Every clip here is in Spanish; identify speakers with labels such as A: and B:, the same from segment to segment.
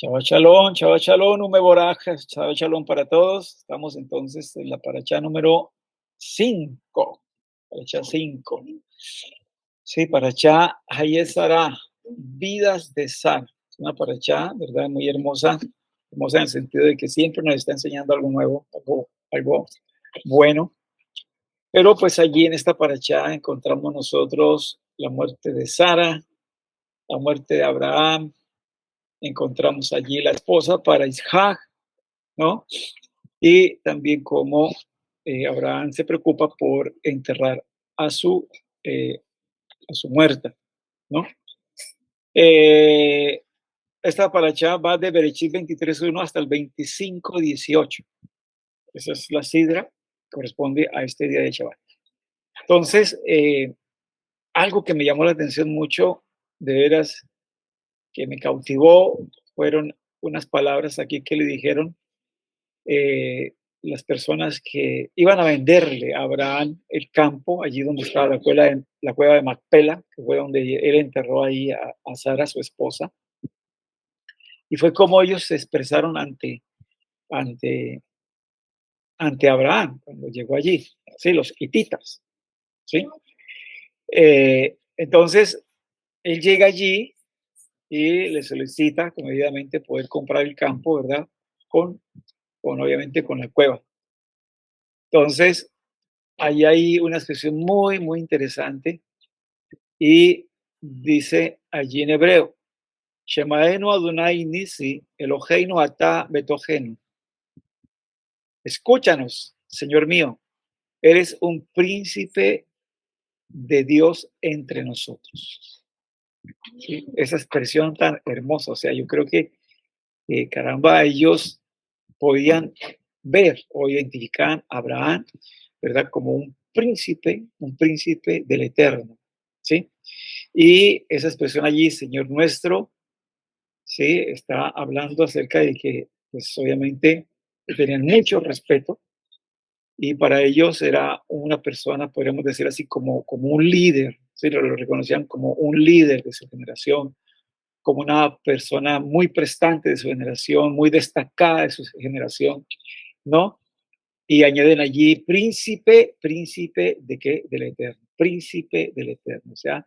A: Shabbat Shalom, Umeboraj, Shabbat Shalom para todos. Estamos entonces en la paracha número 5. Paracha 5. Sí, paracha Hayesara, vidas de Sara. Es una paracha, ¿verdad? Muy hermosa. Hermosa en el sentido de que siempre nos está enseñando algo nuevo, algo bueno. Pero pues allí en esta paracha encontramos nosotros la muerte de Sara, la muerte de Abraham. Encontramos allí la esposa para Isaac, ¿no? Y también cómo Abraham se preocupa por enterrar a su, eh, a su muerta, ¿no? Eh, esta paracha va de Bereshit 23:1 hasta el 25:18. Esa es la sidra, corresponde a este día de Shabbat. Entonces, algo que me llamó la atención mucho, de veras, que me cautivó, fueron unas palabras aquí que le dijeron las personas que iban a venderle a Abraham el campo, allí donde estaba la cueva de Macpela, que fue donde él enterró ahí a Sara, su esposa. Y fue como ellos se expresaron ante, ante Abraham cuando llegó allí, ¿sí? Los hititas, ¿sí? Entonces, él llega allí y le solicita comedidamente poder comprar el campo, ¿verdad? Obviamente con la cueva. Entonces, ahí hay una expresión muy, muy interesante y dice allí en hebreo, Shemaenu Adonai Nisi, Eloheinu Ata Betohenu. Escúchanos, Señor mío, eres un príncipe de Dios entre nosotros. ¿Sí? Esa expresión tan hermosa, o sea, yo creo que, caramba, ellos podían ver o identificar a Abraham, ¿verdad? Como un príncipe del Eterno, ¿sí? Y esa expresión allí, Señor nuestro, ¿sí? Está hablando acerca de que, pues obviamente, tenían mucho respeto y para ellos era una persona, podríamos decir así, como un líder, ¿sí? Lo reconocían como un líder de su generación, como una persona muy prestante de su generación, muy destacada de su generación, ¿no? Y añaden allí príncipe de qué? Del Eterno, príncipe del Eterno. O sea,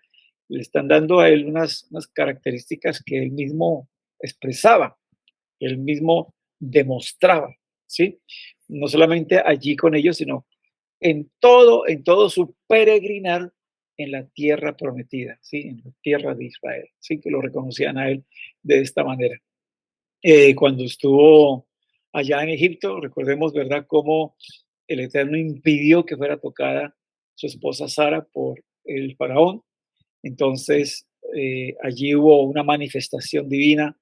A: le están dando a él unas características que él mismo expresaba, que él mismo demostraba, ¿sí? No solamente allí con ellos, sino en todo su peregrinar en la tierra prometida, ¿sí? En la tierra de Israel, ¿sí? Que lo reconocían a él de esta manera. Cuando estuvo allá en Egipto, recordemos, ¿verdad?, cómo el Eterno impidió que fuera tocada su esposa Sara por el faraón. Entonces, allí hubo una manifestación divina.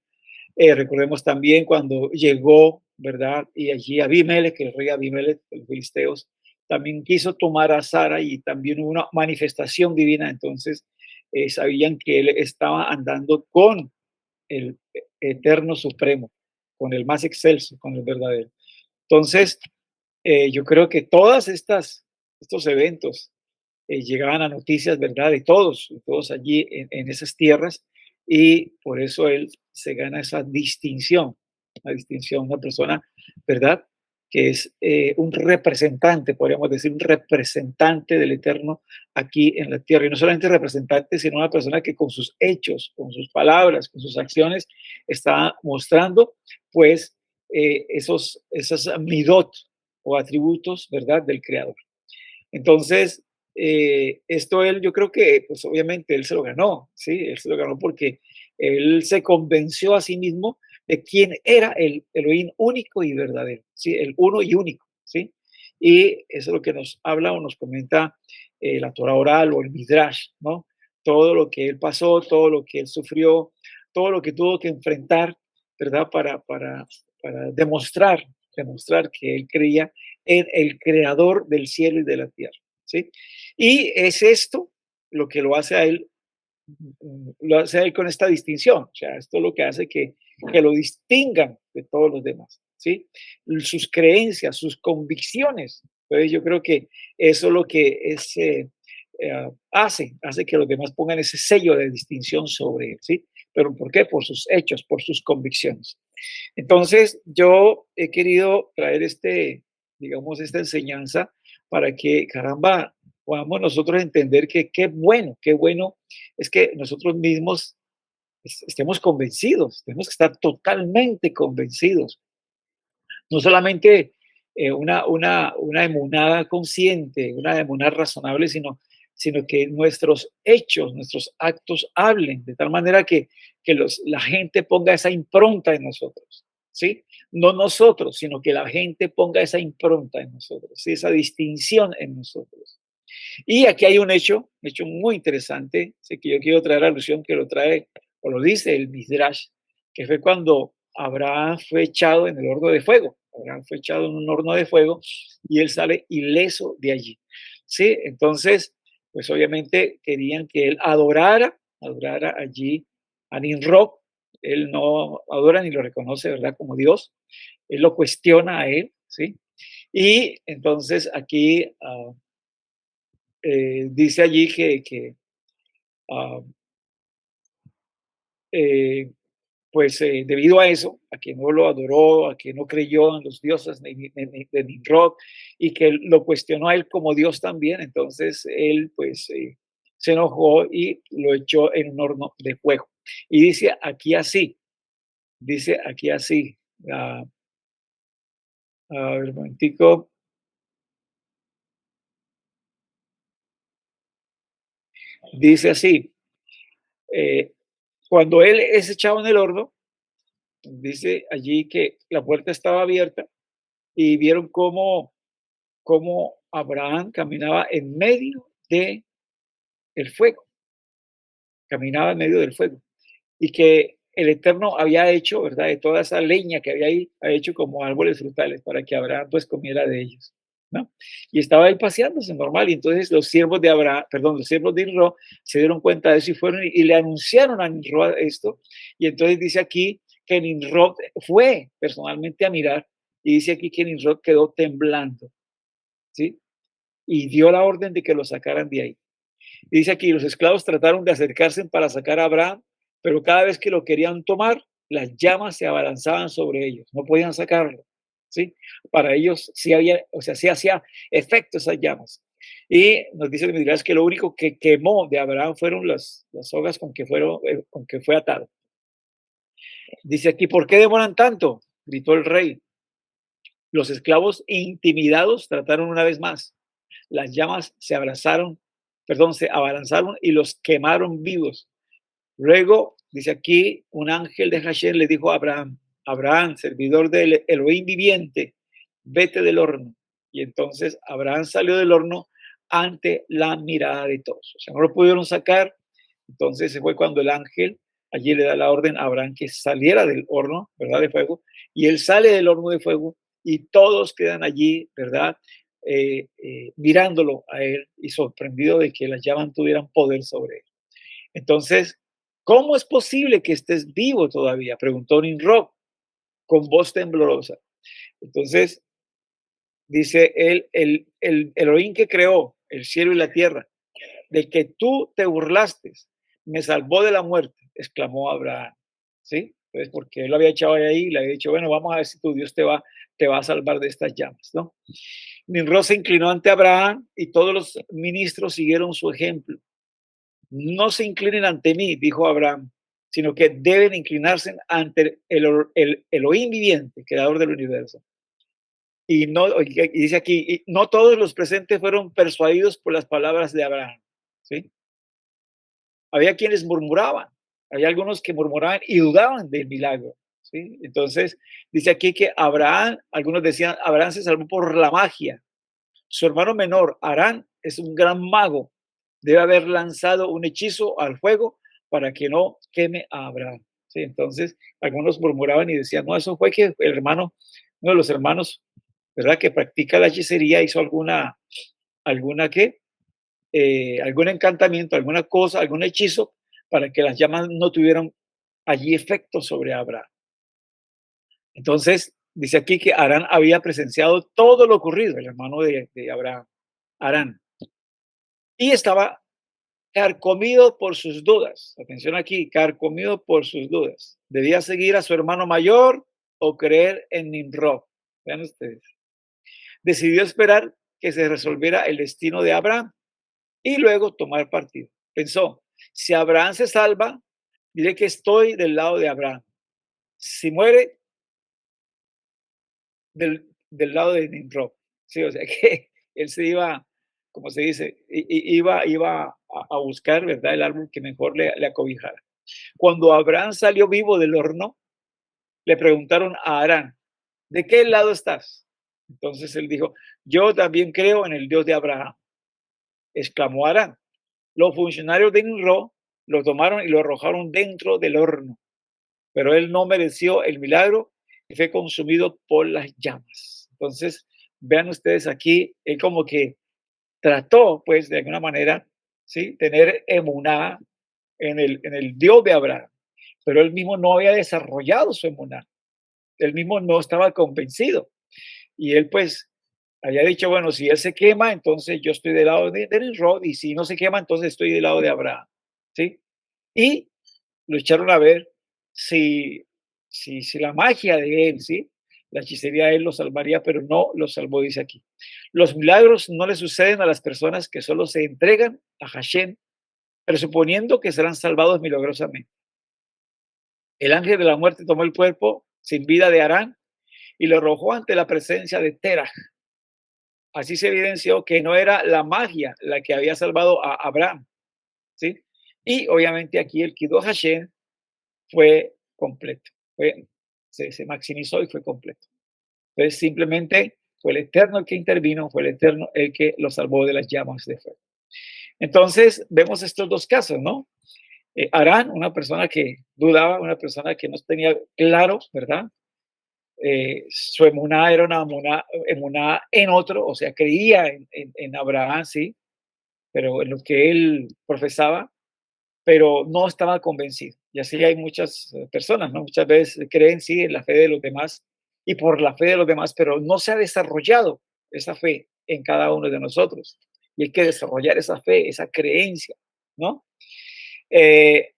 A: Recordemos también cuando llegó, ¿verdad? Y allí Abimelech, el rey Abimelech de los filisteos, también quiso tomar a Sara y también hubo una manifestación divina. Entonces, sabían que él estaba andando con el eterno supremo, con el más excelso, con el verdadero. Entonces, yo creo que estos eventos llegaban a noticias, ¿verdad? De todos allí en esas tierras, y por eso él se gana esa distinción, una persona, ¿verdad? Que es un representante, podríamos decir, un representante del Eterno aquí en la tierra. Y no solamente representante, sino una persona que con sus hechos, con sus palabras, con sus acciones, está mostrando, pues, esos midot o atributos, ¿verdad? Del Creador. Entonces, esto él, yo creo que, pues obviamente él se lo ganó, ¿sí? Él se lo ganó porque él se convenció a sí mismo de quién era el Elohim único y verdadero, ¿sí? El uno y único, ¿sí? Y eso es lo que nos habla o nos comenta la Torah oral o el Midrash, ¿no? Todo lo que él pasó, todo lo que él sufrió, todo lo que tuvo que enfrentar, ¿verdad? Para demostrar que él creía en el creador del cielo y de la tierra, ¿sí? Y es esto lo que lo hace a él con esta distinción, o sea, esto es lo que hace que lo distingan de todos los demás, ¿sí? Sus creencias, sus convicciones. Entonces yo creo que eso es lo que hace que los demás pongan ese sello de distinción sobre él, ¿sí? ¿Pero por qué? Por sus hechos, por sus convicciones. Entonces, yo he querido traer digamos, esta enseñanza para que, caramba, podamos nosotros entender que qué bueno es que nosotros mismos estemos convencidos, tenemos que estar totalmente convencidos, no solamente una emunada consciente, una emunada razonable, sino que nuestros hechos, nuestros actos hablen, de tal manera que la gente ponga esa impronta en nosotros, ¿sí? No nosotros, sino que la gente ponga esa impronta en nosotros, ¿sí? Esa distinción en nosotros. Y aquí hay un hecho muy interesante, sé que yo quiero traer alusión, que lo trae o lo dice el Midrash, que fue cuando Abraham fue echado en el horno de fuego. Abraham fue echado en un horno de fuego y él sale ileso de allí. Sí, entonces, pues obviamente querían que él adorara allí a Nimrod. Él no adora ni lo reconoce, ¿verdad? Como Dios. Él lo cuestiona a él, ¿sí? Y entonces aquí dice allí ah, eh, pues debido a eso, a que no lo adoró, a que no creyó en los dioses de Nimrod y que lo cuestionó a él como Dios también, entonces él pues se enojó y lo echó en un horno de fuego. Y dice aquí así, a ver un momentico, dice así, eh, cuando él es echado en el horno, dice allí que la puerta estaba abierta y vieron cómo Abraham caminaba en medio de el fuego, caminaba en medio del fuego, y que el Eterno había hecho, ¿verdad? De toda esa leña que había ahí, ha hecho como árboles frutales para que Abraham pues comiera de ellos, ¿no? Y estaba ahí paseándose normal, y entonces los siervos de Abraham, perdón, los siervos de Nimrod se dieron cuenta de eso y fueron y le anunciaron a Nimrod esto, y entonces dice aquí que Nimrod fue personalmente a mirar, y dice aquí que Nimrod quedó temblando, ¿sí? Y dio la orden de que lo sacaran de ahí. Y dice aquí, los esclavos trataron de acercarse para sacar a Abraham, pero cada vez que lo querían tomar, las llamas se abalanzaban sobre ellos, no podían sacarlo, ¿sí? Para ellos sí había, o sea, sí hacía efecto esas llamas. Y nos dice el Midrash que lo único que quemó de Abraham fueron las sogas con que fue atado. Dice aquí, ¿por qué demoran tanto? Gritó el rey. Los esclavos intimidados trataron una vez más. Las llamas se abalanzaron y los quemaron vivos. Luego, dice aquí, un ángel de Hashem le dijo a Abraham, Abraham, servidor del Elohim viviente, vete del horno. Y entonces Abraham salió del horno ante la mirada de todos. O sea, no lo pudieron sacar. Entonces se fue cuando el ángel allí le da la orden a Abraham que saliera del horno, ¿verdad? De fuego. Y él sale del horno de fuego y todos quedan allí, ¿verdad? Mirándolo a él y sorprendido de que las llamas tuvieran poder sobre él. Entonces, ¿cómo es posible que estés vivo todavía? Preguntó Nimrod con voz temblorosa. Entonces, dice él, el Elohim que creó el cielo y la tierra, de que tú te burlaste, me salvó de la muerte, exclamó Abraham. ¿Sí? Entonces, porque él lo había echado ahí y le había dicho, bueno, vamos a ver si tu Dios te va a salvar de estas llamas, ¿no? Nimrod se inclinó ante Abraham y todos los ministros siguieron su ejemplo. No se inclinen ante mí, dijo Abraham, sino que deben inclinarse ante el Elohim viviente, creador del universo. Y dice aquí, y no todos los presentes fueron persuadidos por las palabras de Abraham. ¿Sí? Había quienes murmuraban, había algunos que murmuraban y dudaban del milagro. ¿Sí? Entonces, dice aquí que Abraham, algunos decían, Abraham se salvó por la magia. Su hermano menor, Arán, es un gran mago. Debe haber lanzado un hechizo al fuego para que no queme a Abraham. ¿Sí? Entonces, algunos murmuraban y decían, no, eso fue que el hermano, uno de los hermanos, ¿verdad? Que practica la hechicería hizo alguna qué, algún encantamiento, alguna cosa, algún hechizo para que las llamas no tuvieran allí efecto sobre Abraham. Entonces, dice aquí que Arán había presenciado todo lo ocurrido, el hermano de Abraham, Arán, y estaba carcomido por sus dudas. Atención aquí, carcomido por sus dudas. ¿Debía seguir a su hermano mayor o creer en Nimrod? Vean ustedes. Decidió esperar que se resolviera el destino de Abraham y luego tomar partido. Pensó, si Abraham se salva, diré que estoy del lado de Abraham. Si muere, del lado de Nimrod. Sí, o sea que él se iba, como se dice, iba a buscar, ¿verdad?, el árbol que mejor le acobijara. Cuando Abraham salió vivo del horno, le preguntaron a Arán, ¿de qué lado estás? Entonces él dijo, yo también creo en el Dios de Abraham. Exclamó Arán. Los funcionarios de Nimrod lo tomaron y lo arrojaron dentro del horno, pero él no mereció el milagro y fue consumido por las llamas. Entonces, vean ustedes aquí, él como que trató, pues, de alguna manera, ¿sí?, tener emuná en el Dios de Abraham, pero él mismo no había desarrollado su emuná, él mismo no estaba convencido. Y él, pues, había dicho, bueno, si él se quema, entonces yo estoy del lado de Nimrod, y si no se quema, entonces estoy del lado de Abraham, ¿sí? Y lo echaron a ver si la magia de él, ¿sí?, la hechicería de él lo salvaría, pero no lo salvó, dice aquí. Los milagros no le suceden a las personas que solo se entregan a Hashem, presuponiendo que serán salvados milagrosamente. El ángel de la muerte tomó el cuerpo sin vida de Arán y lo arrojó ante la presencia de Terah. Así se evidenció que no era la magia la que había salvado a Abraham, ¿sí? Y obviamente aquí el Kiddush Hashem fue completo, se maximizó y fue completo. Entonces simplemente fue el Eterno el que intervino, fue el Eterno el que lo salvó de las llamas de fuego. Entonces vemos estos dos casos, ¿no? Arán, una persona que dudaba, una persona que no tenía claro, ¿verdad? Su emuná era una emuná en otro, o sea, creía en Abraham, sí, pero en lo que él profesaba, pero no estaba convencido. Y así hay muchas personas, ¿no? Muchas veces creen, sí, en la fe de los demás y por la fe de los demás, pero no se ha desarrollado esa fe en cada uno de nosotros. Y hay que desarrollar esa fe, esa creencia, ¿no? Eh,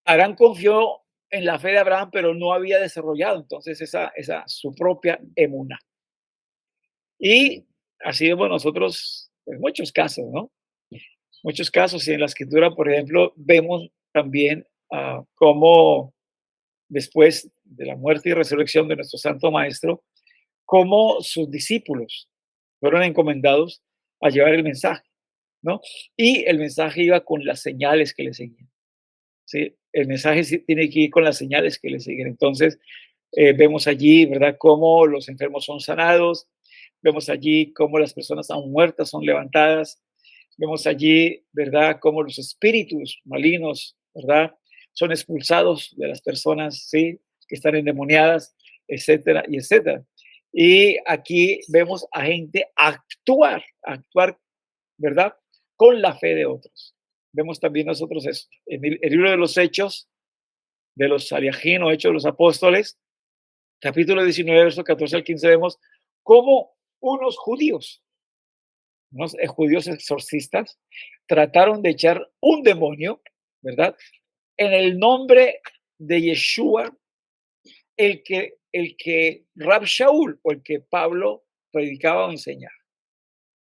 A: Arán confió en la fe de Abraham, pero no había desarrollado entonces esa su propia emuná. Y así vemos nosotros en muchos casos, ¿no? Muchos casos, y en la escritura, por ejemplo, vemos también cómo después de la muerte y resurrección de nuestro Santo Maestro, cómo sus discípulos fueron encomendados a llevar el mensaje, ¿no? Y el mensaje iba con las señales que le seguían, ¿sí? El mensaje sí tiene que ir con las señales que le siguen. Entonces, vemos allí, ¿verdad?, cómo los enfermos son sanados, vemos allí cómo las personas aún muertas son levantadas, vemos allí, ¿verdad?, cómo los espíritus malignos, ¿verdad?, son expulsados de las personas, ¿sí?, que están endemoniadas, etcétera, y etcétera. Y aquí vemos a gente actuar, ¿verdad?, con la fe de otros. Vemos también nosotros eso. En el libro de los Hechos, de los Saliajín o Hechos de los Apóstoles, capítulo 19, verso 14 al 15, vemos cómo unos judíos exorcistas, trataron de echar un demonio, ¿verdad?, en el nombre de Yeshua, el que Rab Shaul o el que Pablo predicaba o enseñaba.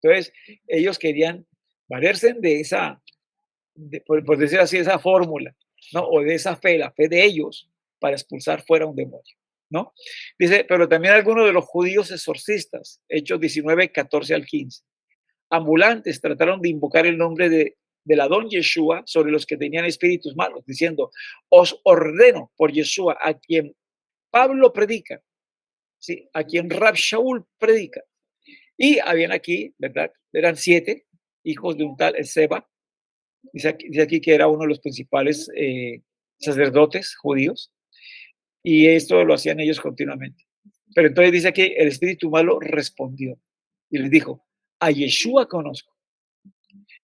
A: Entonces, ellos querían valerse de por decir así, esa fórmula, ¿no? O de esa fe, la fe de ellos, para expulsar fuera un demonio, ¿no? Dice, pero también algunos de los judíos exorcistas, Hechos 19, 14 al 15, ambulantes trataron de invocar el nombre del Adón Yeshua sobre los que tenían espíritus malos, diciendo, os ordeno por Yeshua, a quien Pablo predica, ¿sí?, a quien Rab Shaul predica. Y habían aquí, ¿verdad?, eran 7 hijos de un tal Seba, dice aquí que era uno de los principales sacerdotes judíos, y esto lo hacían ellos continuamente. Pero entonces dice que el espíritu malo respondió y les dijo, a Yeshua conozco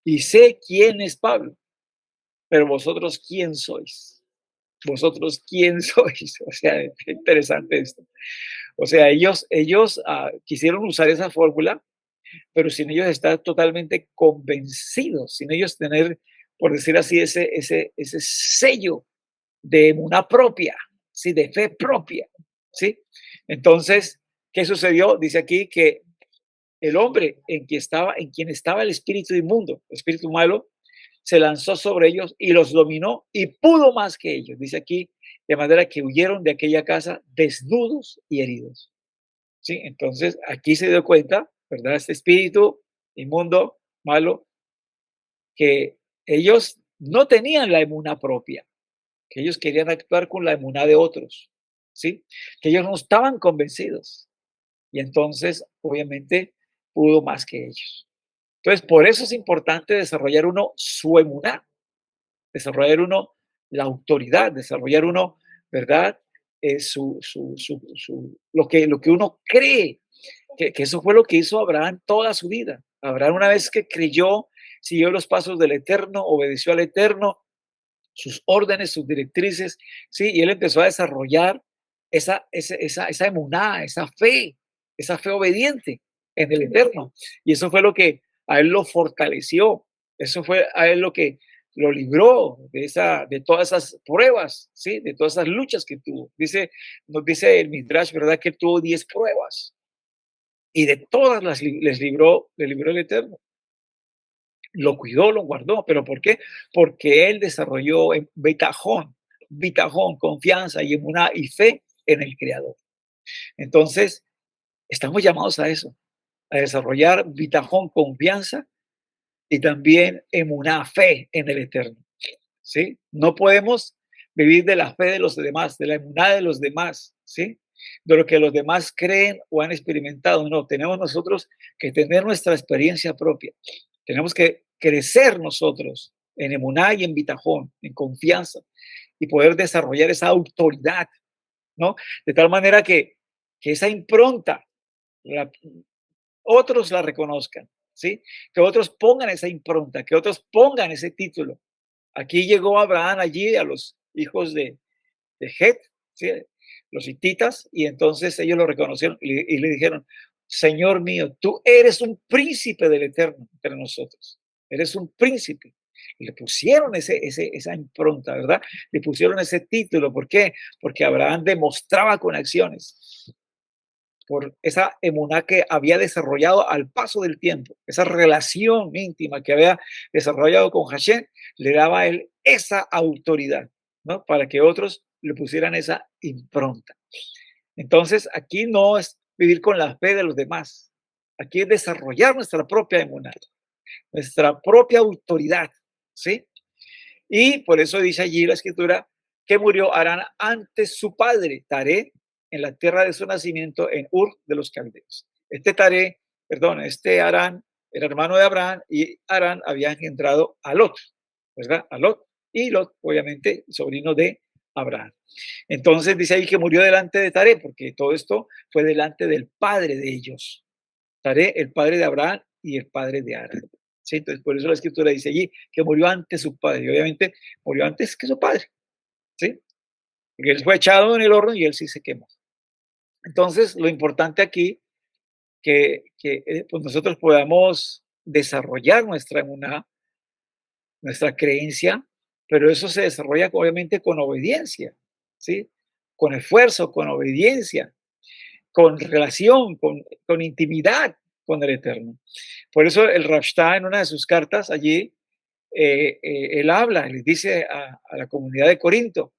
A: y sé quién es Pablo, pero vosotros quién sois. Vosotros quién sois. O sea, es interesante esto. O sea, ellos quisieron usar esa fórmula pero sin ellos estar totalmente convencidos, sin ellos tener, por decir así, ese sello de una propia, ¿sí? De fe propia, ¿sí? Entonces, ¿qué sucedió? Dice aquí que el hombre en quien estaba el espíritu inmundo, el espíritu malo, se lanzó sobre ellos y los dominó y pudo más que ellos. Dice aquí, de manera que huyeron de aquella casa desnudos y heridos. ¿Sí? Entonces, aquí se dio cuenta, ¿verdad? Este espíritu inmundo, malo, que ellos no tenían la emuná propia, que ellos querían actuar con la emuná de otros, ¿sí? Que ellos no estaban convencidos. Y entonces, obviamente, pudo más que ellos. Entonces, por eso es importante desarrollar uno su emuná, desarrollar uno la autoridad, desarrollar uno, ¿verdad? Lo que uno cree, que eso fue lo que hizo Abraham toda su vida. Abraham, una vez que creyó, siguió los pasos del Eterno, obedeció al Eterno, sus órdenes, sus directrices, ¿sí? Y él empezó a desarrollar esa emuná, esa fe obediente en el Eterno. Y eso fue lo que a él lo fortaleció, eso fue a él lo que lo libró de todas esas pruebas, ¿sí? De todas esas luchas que tuvo. Nos dice el Midrash, ¿verdad? Que él tuvo 10 pruebas y de todas le libró el Eterno. Lo cuidó, lo guardó. ¿Pero por qué? Porque él desarrolló bitajón, confianza y emuná y fe en el Creador. Entonces, estamos llamados a eso, a desarrollar bitajón, confianza y también emuná, fe en el Eterno. ¿Sí? No podemos vivir de la fe de los demás, de la emuná de los demás, ¿sí? De lo que los demás creen o han experimentado. No, tenemos nosotros que tener nuestra experiencia propia. Tenemos que crecer nosotros en emuná y en bitajón, en confianza, y poder desarrollar esa autoridad, ¿no? De tal manera que esa impronta, la, otros la reconozcan, ¿sí? Que otros pongan esa impronta, que otros pongan ese título. Aquí llegó Abraham allí a los hijos de Het, ¿sí? Los hititas, y entonces ellos lo reconocieron y le dijeron, Señor mío, tú eres un príncipe del Eterno entre nosotros, eres un príncipe. Y le pusieron esa impronta, ¿verdad? Le pusieron ese título. ¿Por qué? Porque Abraham demostraba con acciones, por esa emuná que había desarrollado al paso del tiempo, esa relación íntima que había desarrollado con Hashem, le daba a él esa autoridad, ¿no? Para que otros le pusieran esa impronta. Entonces, aquí no es vivir con la fe de los demás, aquí es desarrollar nuestra propia emuná, nuestra propia autoridad, ¿sí? Y por eso dice allí la escritura que murió Arán antes su padre, Taré, en la tierra de su nacimiento, en Ur de los Caldeos. Este Arán era hermano de Abraham y Arán había engendrado a Lot, ¿verdad? A Lot. Y Lot, obviamente, sobrino de Abraham. Entonces dice ahí que murió delante de Taré, porque todo esto fue delante del padre de ellos. Taré, el padre de Abraham y el padre de Arán. ¿Sí? Entonces, por eso la escritura dice allí que murió antes su padre. Y obviamente murió antes que su padre. ¿Sí? Porque él fue echado en el horno y él sí se quemó. Entonces, lo importante aquí que pues nosotros podamos desarrollar nuestra emuná, nuestra creencia, pero eso se desarrolla obviamente con obediencia, ¿sí? Con esfuerzo, con obediencia, con relación, con intimidad con el Eterno. Por eso el Rashta en una de sus cartas allí, él habla, les dice a la comunidad de Corinto,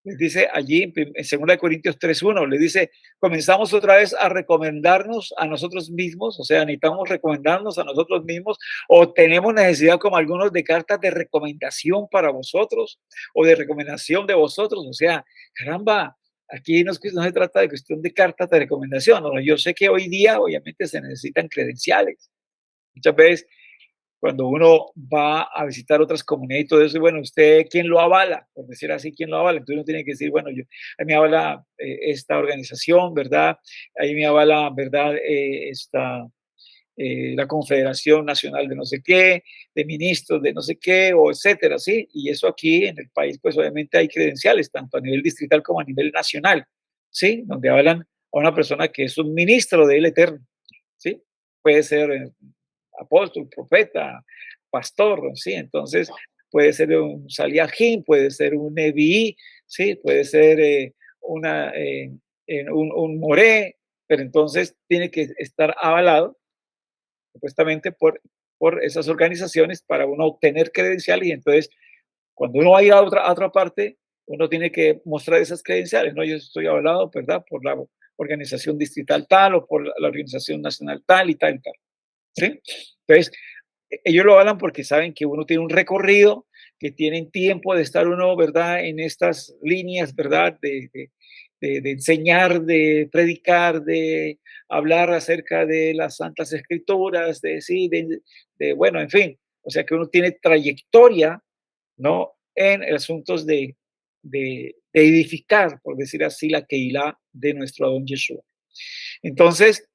A: les dice allí en 2 Corintios 3:1, les dice, comenzamos otra vez a recomendarnos a nosotros mismos, o sea, necesitamos recomendarnos a nosotros mismos, o tenemos necesidad como algunos de cartas de recomendación para vosotros, o de recomendación de vosotros, o sea, caramba, aquí no se trata de cuestión de cartas de recomendación, no, yo sé que hoy día obviamente se necesitan credenciales, muchas veces cuando uno va a visitar otras comunidades y todo eso, y bueno, ¿usted quién lo avala? Por decir así, ¿quién lo avala? Entonces uno tiene que decir, bueno, a mí me avala esta organización, ¿verdad? Ahí me avala, ¿verdad? La Confederación Nacional de no sé qué, de ministros de no sé qué, o etcétera, ¿sí? Y eso aquí en el país, pues obviamente hay credenciales, tanto a nivel distrital como a nivel nacional, ¿sí? Donde avalan a una persona que es un ministro del Eterno, ¿sí? puede ser apóstol, profeta, pastor, ¿sí? Entonces, puede ser un saliajín, puede ser un neví, ¿sí? Puede ser un moré, pero entonces tiene que estar avalado supuestamente por esas organizaciones para uno obtener credenciales y entonces cuando uno va a ir a otra parte, uno tiene que mostrar esas credenciales, ¿no? Yo estoy avalado, ¿verdad? Por la organización distrital tal o por la organización nacional tal y tal y tal, ¿sí? Entonces, ellos lo avalan porque saben que uno tiene un recorrido, que tienen tiempo de estar uno, ¿verdad? En estas líneas, ¿verdad? De enseñar, de predicar, de hablar acerca de las Santas Escrituras, sí, bueno, en fin, o sea que uno tiene trayectoria, ¿no? En asuntos de edificar, por decir así, la Keilah de nuestro Adón Yeshua. Entonces,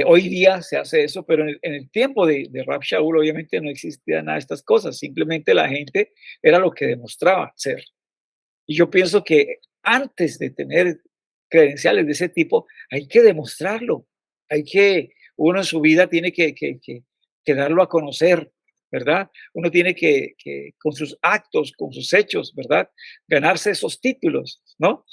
A: hoy día se hace eso, pero en el tiempo de Rab Shaul obviamente no existía nada de estas cosas, simplemente la gente era lo que demostraba ser. Y yo pienso que antes de tener credenciales de ese tipo, hay que demostrarlo, uno en su vida tiene que darlo a conocer, ¿verdad? Uno tiene con sus actos, con sus hechos, ¿verdad? Ganarse esos títulos, ¿no?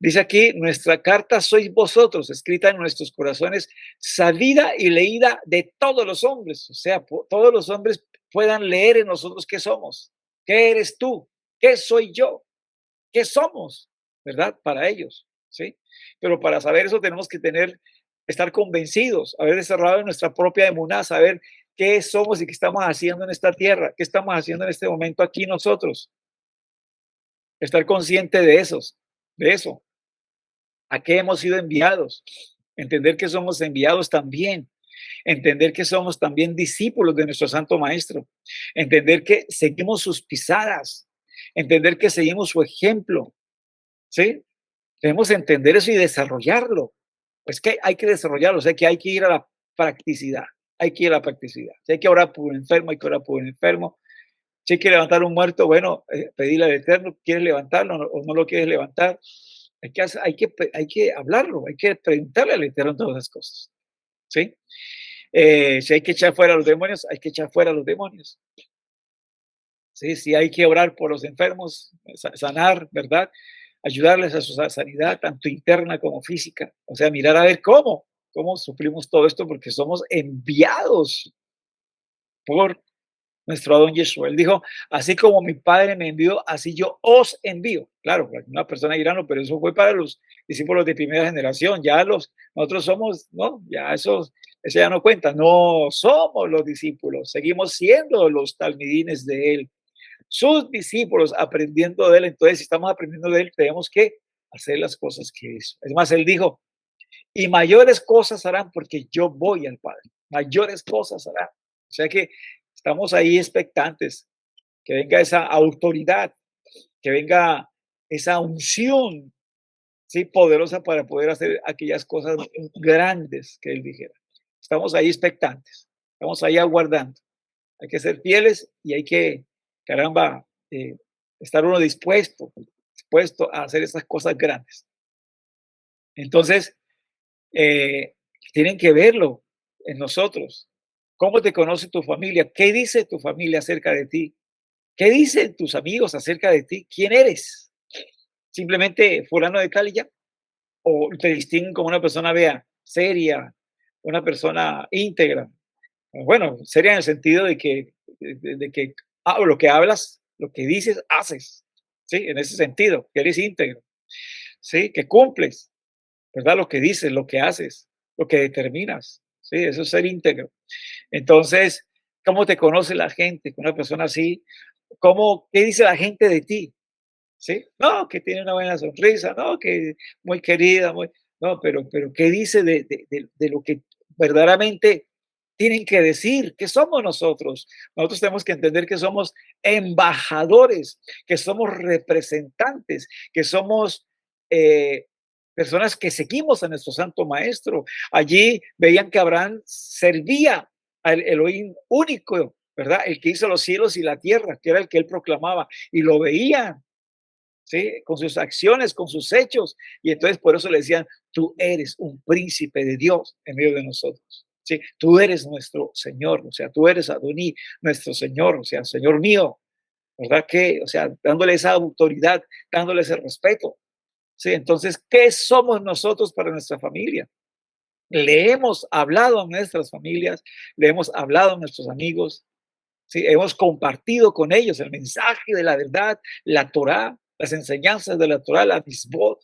A: Dice aquí, nuestra carta sois vosotros, escrita en nuestros corazones, sabida y leída de todos los hombres. O sea, todos los hombres puedan leer en nosotros qué somos, qué eres tú, qué soy yo, qué somos, ¿verdad? Para ellos, ¿sí? Pero para saber eso tenemos que estar convencidos, haber desarrollado nuestra propia emuná, saber qué somos y qué estamos haciendo en esta tierra, qué estamos haciendo en este momento aquí nosotros. Estar consciente de eso. ¿A qué hemos sido enviados? Entender que somos enviados también. Entender que somos también discípulos de nuestro Santo Maestro. Entender que seguimos sus pisadas. Entender que seguimos su ejemplo. ¿Sí? Debemos entender eso y desarrollarlo. Pues que hay que desarrollarlo. O sea que hay que ir a la practicidad. Hay que ir a la practicidad. Si hay que orar por un enfermo, hay que orar por un enfermo. Si hay que levantar un muerto, bueno, pedirle al Eterno, ¿quieres levantarlo o no lo quieres levantar? Hay que hablarlo, hay que preguntarle al Eterno todas las cosas, ¿sí? Si hay que echar fuera a los demonios, hay que echar fuera a los demonios, ¿sí? Si hay que orar por los enfermos, sanar, ¿verdad? Ayudarles a su sanidad, tanto interna como física. O sea, mirar a ver cómo suplimos todo esto, porque somos enviados por nuestro Adón Yeshua. Él dijo, así como mi Padre me envió, así yo os envío. Claro, una persona dirá, no, pero eso fue para los discípulos de primera generación. Nosotros somos, no, eso ya no cuenta. No somos los discípulos, seguimos siendo los talmidines de él, sus discípulos aprendiendo de él. Entonces, si estamos aprendiendo de él, tenemos que hacer las cosas que hizo. Es más, él dijo, y mayores cosas harán porque yo voy al Padre. Mayores cosas harán. O sea que estamos ahí expectantes, que venga esa autoridad, que venga esa unción, ¿sí? Poderosa para poder hacer aquellas cosas grandes que él dijera. Estamos ahí expectantes, estamos ahí aguardando. Hay que ser fieles y hay que, caramba, estar uno dispuesto a hacer esas cosas grandes. Entonces, tienen que verlo en nosotros. ¿Cómo te conoce tu familia? ¿Qué dice tu familia acerca de ti? ¿Qué dicen tus amigos acerca de ti? ¿Quién eres? ¿Simplemente fulano de tal y ya? ¿O te distinguen como una persona, seria, una persona íntegra? Bueno, seria en el sentido de que lo que hablas, lo que dices, haces. ¿Sí? En ese sentido, que eres íntegro. ¿Sí? Que cumples, ¿verdad? Lo que dices, lo que haces, lo que determinas. ¿Sí? Eso es ser íntegro. Entonces, ¿cómo te conoce la gente con una persona así? ¿Qué dice la gente de ti? ¿Sí? No, que tiene una buena sonrisa, no, que muy querida, no, pero ¿qué dice de lo que verdaderamente tienen que decir? ¿Qué somos nosotros? Nosotros tenemos que entender que somos embajadores, que somos representantes, que somos personas que seguimos a nuestro Santo Maestro. Allí veían que Abraham servía al Elohim único, ¿verdad? El que hizo los cielos y la tierra, que era el que él proclamaba, y lo veían. ¿Sí? Con sus acciones, con sus hechos. Y entonces por eso le decían, tú eres un príncipe de Dios en medio de nosotros. ¿sí? Tú eres nuestro Señor, o sea, tú eres Adoní, nuestro Señor, o sea, Señor mío, ¿verdad? Que, o sea, dándole esa autoridad, dándole ese respeto, ¿sí? Entonces, ¿qué somos nosotros para nuestra familia? Le hemos hablado a nuestras familias, le hemos hablado a nuestros amigos, ¿sí? Hemos compartido con ellos el mensaje de la verdad, la Torá, las enseñanzas de la Torá, la misbot,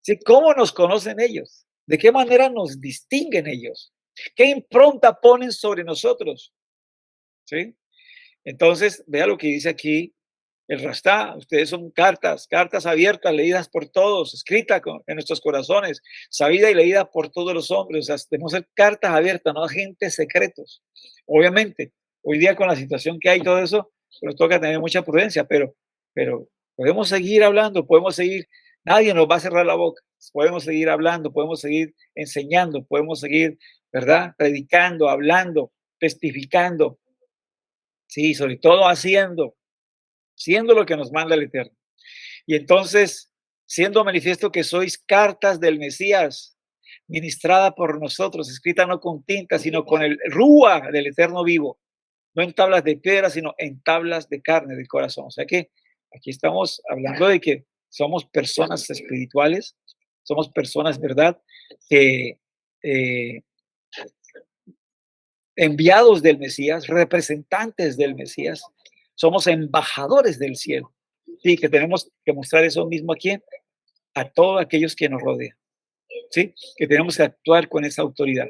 A: ¿sí? ¿Cómo nos conocen ellos? ¿De qué manera nos distinguen ellos? ¿Qué impronta ponen sobre nosotros? ¿Sí? Entonces, vea lo que dice aquí el Rastá. Ustedes son cartas, cartas abiertas, leídas por todos, escritas en nuestros corazones, sabida y leída por todos los hombres. O sea, debemos ser cartas abiertas, no agentes secretos. Obviamente, hoy día con la situación que hay y todo eso, nos toca tener mucha prudencia, pero podemos seguir hablando, podemos seguir, nadie nos va a cerrar la boca. Podemos seguir hablando, podemos seguir enseñando, podemos seguir, ¿verdad? Predicando, hablando, testificando, sí, sobre todo haciendo, siendo lo que nos manda el Eterno. Y entonces, siendo manifiesto que sois cartas del Mesías, ministrada por nosotros, escrita no con tinta, sino con el rúa del Eterno vivo, no en tablas de piedra, sino en tablas de carne del corazón. O sea que aquí estamos hablando de que somos personas espirituales, somos personas, ¿verdad? Que eh, enviados del Mesías, representantes del Mesías, somos embajadores del cielo. Sí, que tenemos que mostrar eso mismo aquí a todos aquellos que nos rodean. ¿Sí? Que tenemos que actuar con esa autoridad.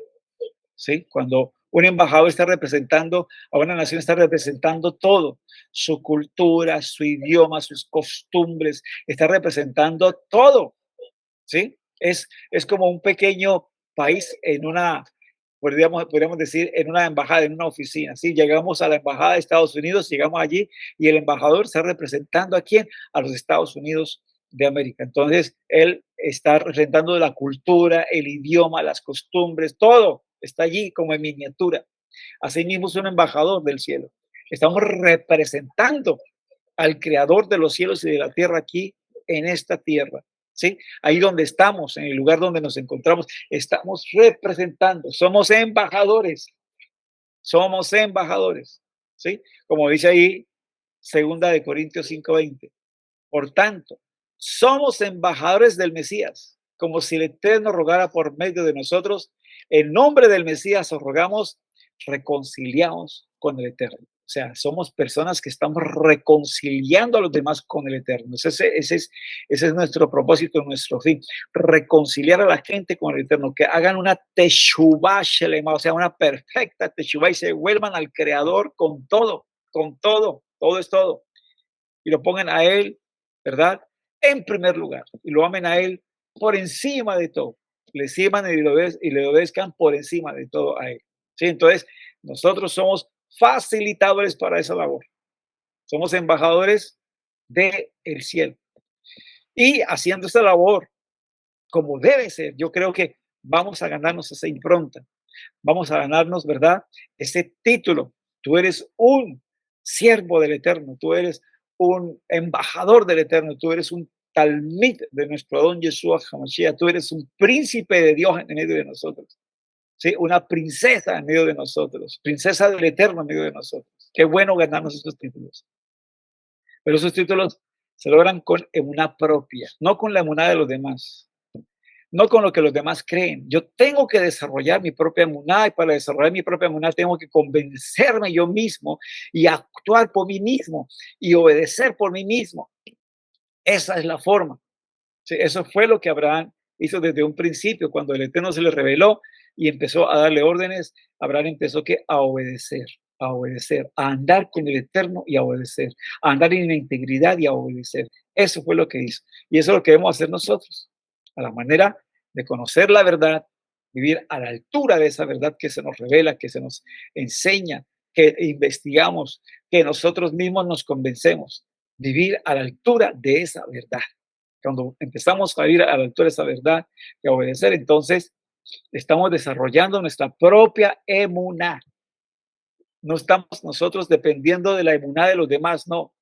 A: ¿Sí? Cuando un embajador está representando a una nación, está representando todo, su cultura, su idioma, sus costumbres, está representando todo. ¿Sí? Es como un pequeño país en una, podríamos decir, en una embajada, en una oficina. ¿Sí? Llegamos a la embajada de Estados Unidos, llegamos allí y el embajador está representando a quién? A los Estados Unidos de América. Entonces, él está representando la cultura, el idioma, las costumbres, todo está allí como en miniatura. Asimismo, es un embajador del cielo. Estamos representando al creador de los cielos y de la tierra aquí en esta tierra. ¿Sí? Ahí donde estamos, en el lugar donde nos encontramos, estamos representando, somos embajadores, ¿sí? Como dice ahí, segunda de Corintios 5:20. Por tanto, somos embajadores del Mesías, como si el Eterno rogara por medio de nosotros. En nombre del Mesías os rogamos, reconciliados con el Eterno. O sea, somos personas que estamos reconciliando a los demás con el Eterno. Ese es nuestro propósito, nuestro fin. Reconciliar a la gente con el Eterno, que hagan una teshuvah shelema, o sea, una perfecta teshuvah y se vuelvan al Creador con todo, todo es todo. Y lo pongan a Él, ¿verdad? En primer lugar. Y lo amen a Él por encima de todo. Le sirvan y le obedezcan por encima de todo a Él. ¿Sí? Entonces, nosotros somos facilitadores para esa labor. Somos embajadores del cielo. Y haciendo esta labor como debe ser, yo creo que vamos a ganarnos esa impronta. Vamos a ganarnos, ¿verdad? Ese título. Tú eres un siervo del Eterno, tú eres un embajador del Eterno, tú eres un talmid de nuestro don Yeshua HaMashiach, tú eres un príncipe de Dios en medio de nosotros, ¿sí? Una princesa en medio de nosotros, princesa del Eterno en medio de nosotros. Qué bueno ganarnos esos títulos. Pero esos títulos se logran con emuná propia, no con la emuná de los demás, no con lo que los demás creen. Yo tengo que desarrollar mi propia emuná y para desarrollar mi propia emuná tengo que convencerme yo mismo y actuar por mí mismo y obedecer por mí mismo. Esa es la forma. Sí, eso fue lo que Abraham hizo desde un principio, cuando el Eterno se le reveló y empezó a darle órdenes. Abraham empezó a obedecer, a andar con el Eterno y a obedecer, a andar en la integridad y a obedecer. Eso fue lo que hizo. Y eso es lo que debemos hacer nosotros, a la manera de conocer la verdad, vivir a la altura de esa verdad que se nos revela, que se nos enseña, que investigamos, que nosotros mismos nos convencemos. Vivir a la altura de esa verdad. Cuando empezamos a vivir a la altura de esa verdad y a obedecer, entonces estamos desarrollando nuestra propia emuná. No estamos nosotros dependiendo de la emuná de los demás, no,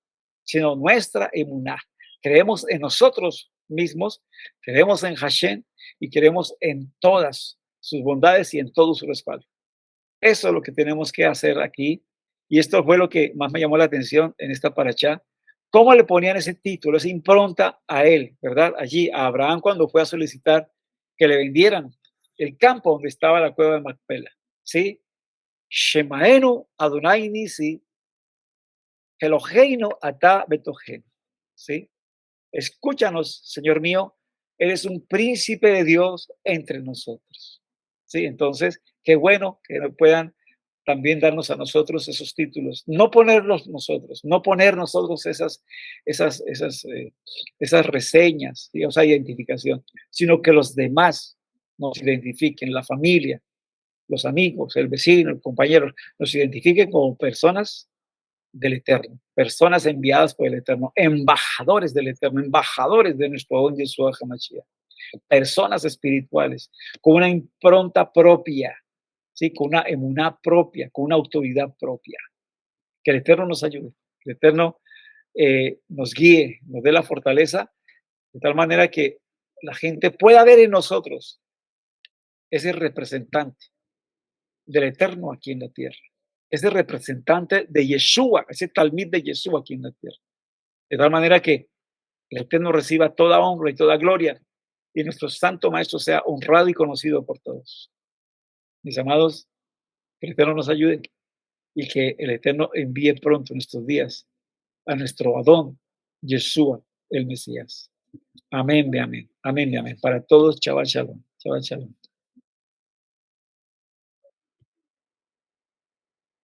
A: sino nuestra emuná. Creemos en nosotros mismos, creemos en Hashem y creemos en todas sus bondades y en todo su respaldo. Eso es lo que tenemos que hacer aquí. Y esto fue lo que más me llamó la atención en esta paracha. ¿Cómo le ponían ese título, esa impronta a él, verdad? Allí, a Abraham cuando fue a solicitar que le vendieran el campo donde estaba la cueva de Macpela. ¿Sí? Shemaenu Adonai Nisi, Eloheinu Ata Betohen. ¿Sí? Escúchanos, Señor mío, eres un príncipe de Dios entre nosotros. Sí, entonces, qué bueno que puedan también darnos a nosotros esos títulos, no ponerlos nosotros, no poner nosotros esas reseñas, ¿sí? O sea, identificación, sino que los demás nos identifiquen, la familia, los amigos, el vecino, el compañero, nos identifiquen como personas del Eterno, personas enviadas por el Eterno, embajadores del Eterno, embajadores de nuestro don Yeshua HaMashiach, personas espirituales, con una impronta propia, ¿sí? Con una emuná propia, con una autoridad propia. Que el Eterno nos ayude, que el Eterno nos guíe, nos dé la fortaleza, de tal manera que la gente pueda ver en nosotros ese representante del Eterno aquí en la tierra, ese representante de Yeshua, ese talmid de Yeshua aquí en la tierra. De tal manera que el Eterno reciba toda honra y toda gloria y nuestro Santo Maestro sea honrado y conocido por todos. Mis amados, que el Eterno nos ayude y que el Eterno envíe pronto en estos días a nuestro Adón, Yeshua, el Mesías. Amén de amén. Amén de amén. Para todos, chaval shalom. Chaval shalom.